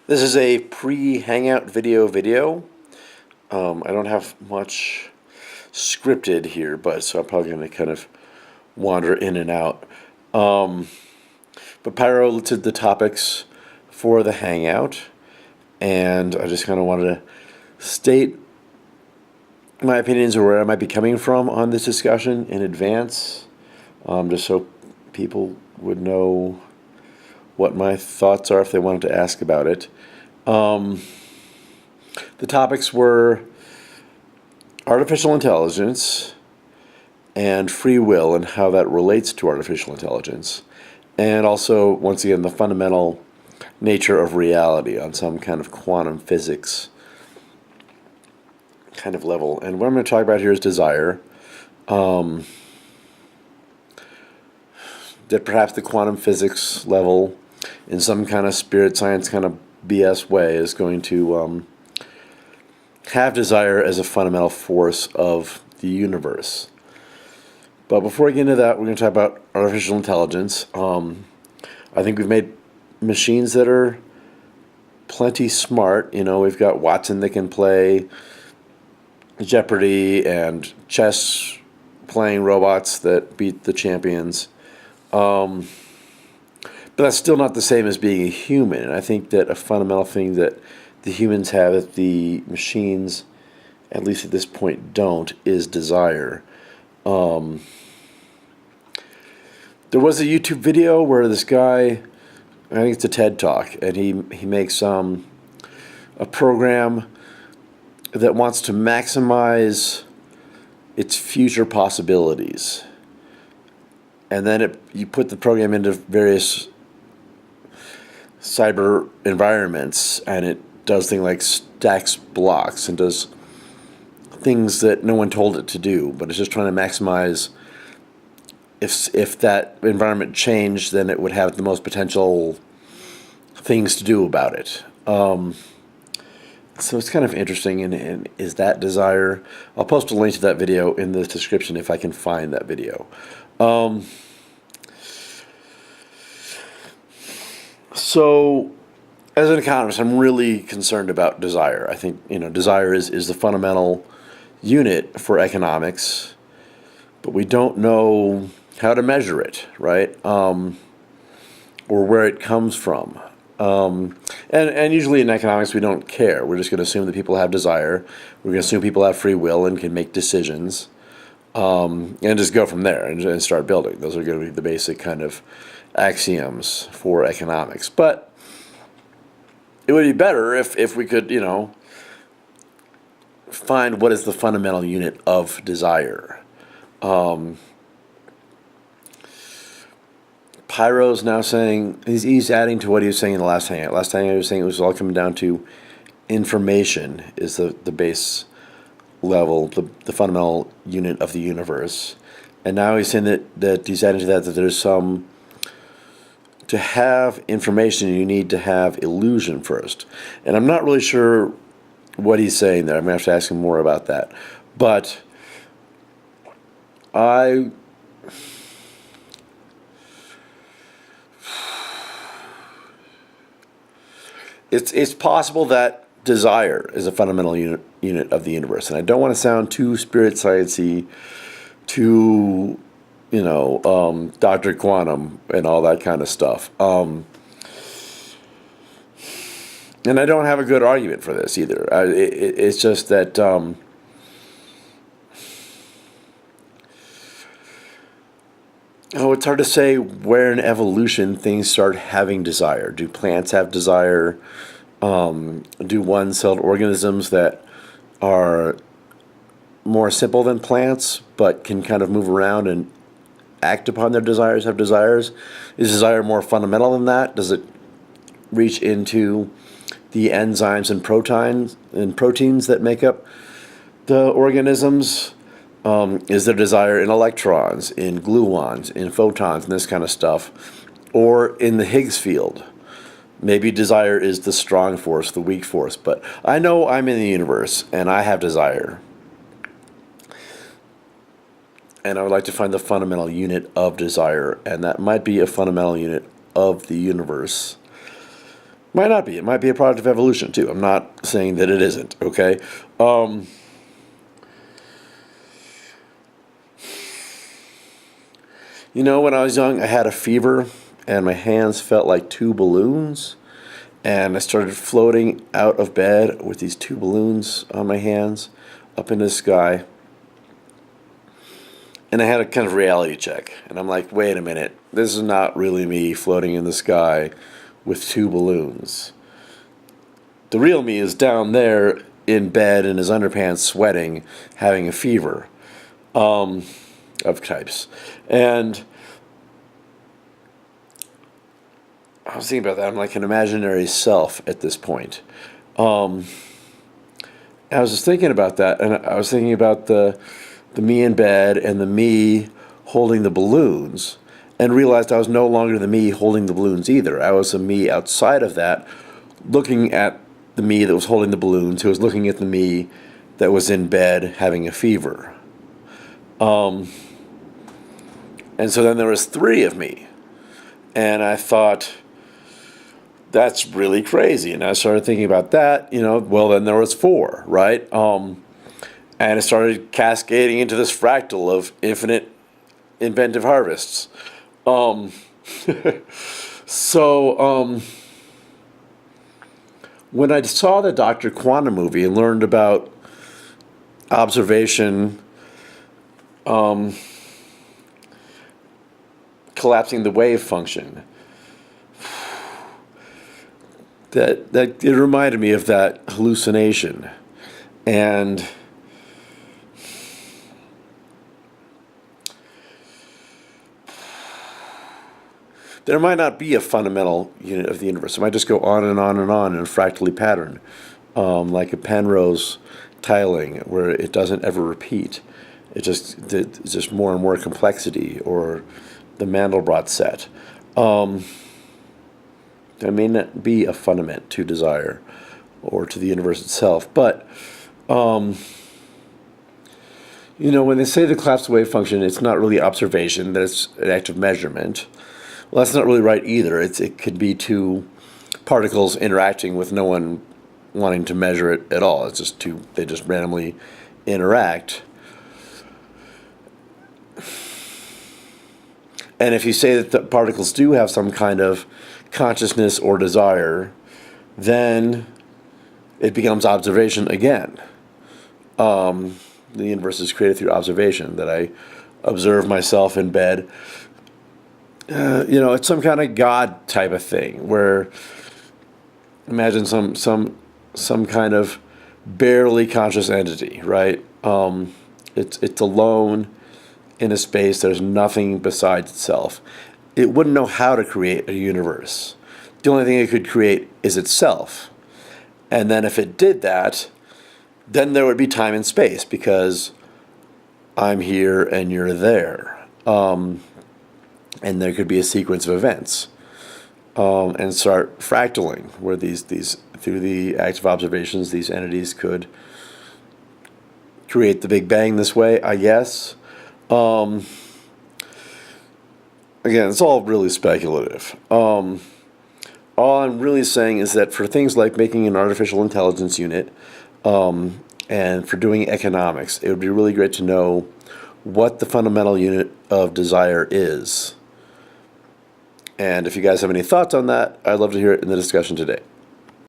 This is a pre-Hangout video. I don't have much scripted here, but so I'm probably going to kind of wander in and out. But Pyro listed the topics for the Hangout, and I just kind of wanted to state my opinions or where I might be coming from on this discussion in advance, just so people would know what my thoughts are if they wanted to ask about it. The topics were artificial intelligence and free will and how that relates to artificial intelligence. And also, once again, the fundamental nature of reality on some kind of quantum physics kind of level. And what I'm going to talk about here is desire. That perhaps the quantum physics level, in some kind of spirit science kind of BS way, is going to have desire as a fundamental force of the universe. But before we get into that, we're going to talk about artificial intelligence. I think we've made machines that are plenty smart. You know, we've got Watson that can play Jeopardy and chess playing robots that beat the champions. But that's still not the same as being a human. And I think that a fundamental thing that the humans have that the machines, at least at this point, don't, is desire. There was a YouTube video where this guy, I think it's a TED Talk, and he makes a program that wants to maximize its future possibilities. And then you put the program into various cyber environments, and it does things like stacks blocks and does things that no one told it to do, but it's just trying to maximize if that environment changed, then it would have the most potential things to do about it. So it's kind of interesting, and is that desire? I'll post a link to that video in the description if I can find that video. So, as an economist, I'm really concerned about desire. I think, desire is the fundamental unit for economics, but we don't know how to measure it, right? Or where it comes from. And usually in economics, we don't care. We're just going to assume that people have desire. We're going to assume people have free will and can make decisions. And just go from there and start building. Those are going to be the basic kind of axioms for economics. But it would be better if we could, find what is the fundamental unit of desire. Pyro's now saying, he's adding to what he was saying in the last hangout. Last hangout he was saying it was all coming down to information is the base level, the fundamental unit of the universe. And now he's saying that he's adding to that there's to have information, you need to have illusion first. And I'm not really sure what he's saying there. I'm going to have to ask him more about that. But it's possible that desire is a fundamental unit of the universe. And I don't want to sound too spirit sciencey, too, Dr. Quantum and all that kind of stuff. And I don't have a good argument for this either. It's just that it's hard to say where in evolution things start having desire. Do plants have desire? Do one-celled organisms that are more simple than plants but can kind of move around and act upon their desires have desires? Is desire more fundamental than that? Does it reach into the enzymes and proteins that make up the organisms? Is there desire in electrons, in gluons, in photons, and this kind of stuff? Or in the Higgs field? Maybe desire is the strong force, the weak force, but I know I'm in the universe, and I have desire. And I would like to find the fundamental unit of desire, and that might be a fundamental unit of the universe. Might not be. It might be a product of evolution too. I'm not saying that it isn't. Okay. When I was young, I had a fever, and my hands felt like two balloons, and I started floating out of bed with these two balloons on my hands up in the sky. And I had a kind of reality check, and I'm like, wait a minute, this is not really me floating in the sky with two balloons. The real me is down there in bed in his underpants, sweating, having a fever, of types. And I was thinking about that. I'm like an imaginary self at this point. I was just thinking about that, and I was thinking about the me in bed and the me holding the balloons, and realized I was no longer the me holding the balloons either. I was a me outside of that, looking at the me that was holding the balloons, who was looking at the me that was in bed having a fever. And so then there was three of me, and I thought, that's really crazy. And I started thinking about that, well, then there was four, right? And it started cascading into this fractal of infinite inventive harvests. So when I saw the Dr. Quantum movie and learned about observation collapsing the wave function, that it reminded me of that hallucination. And there might not be a fundamental unit of the universe. It might just go on and on and on in a fractally pattern, like a Penrose tiling where it doesn't ever repeat. It's just more and more complexity, or the Mandelbrot set. There may not be a fundament to desire or to the universe itself, but when they say the collapsed wave function, it's not really observation, that it's an act of measurement. Well, that's not really right either. It could be two particles interacting with no one wanting to measure it at all. It's just they just randomly interact. And if you say that the particles do have some kind of consciousness or desire, then it becomes observation again. The universe is created through observation, that I observe myself in bed. It's some kind of God type of thing, where imagine some kind of barely conscious entity, right? It's alone in a space. There's nothing besides itself. It wouldn't know how to create a universe. The only thing it could create is itself. And then if it did that, then there would be time and space, because I'm here and you're there. And there could be a sequence of events, and start fractaling, where these through the act of observations, these entities could create the Big Bang this way, I guess. Again, it's all really speculative. All I'm really saying is that for things like making an artificial intelligence unit, and for doing economics, it would be really great to know what the fundamental unit of desire is. And if you guys have any thoughts on that, I'd love to hear it in the discussion today.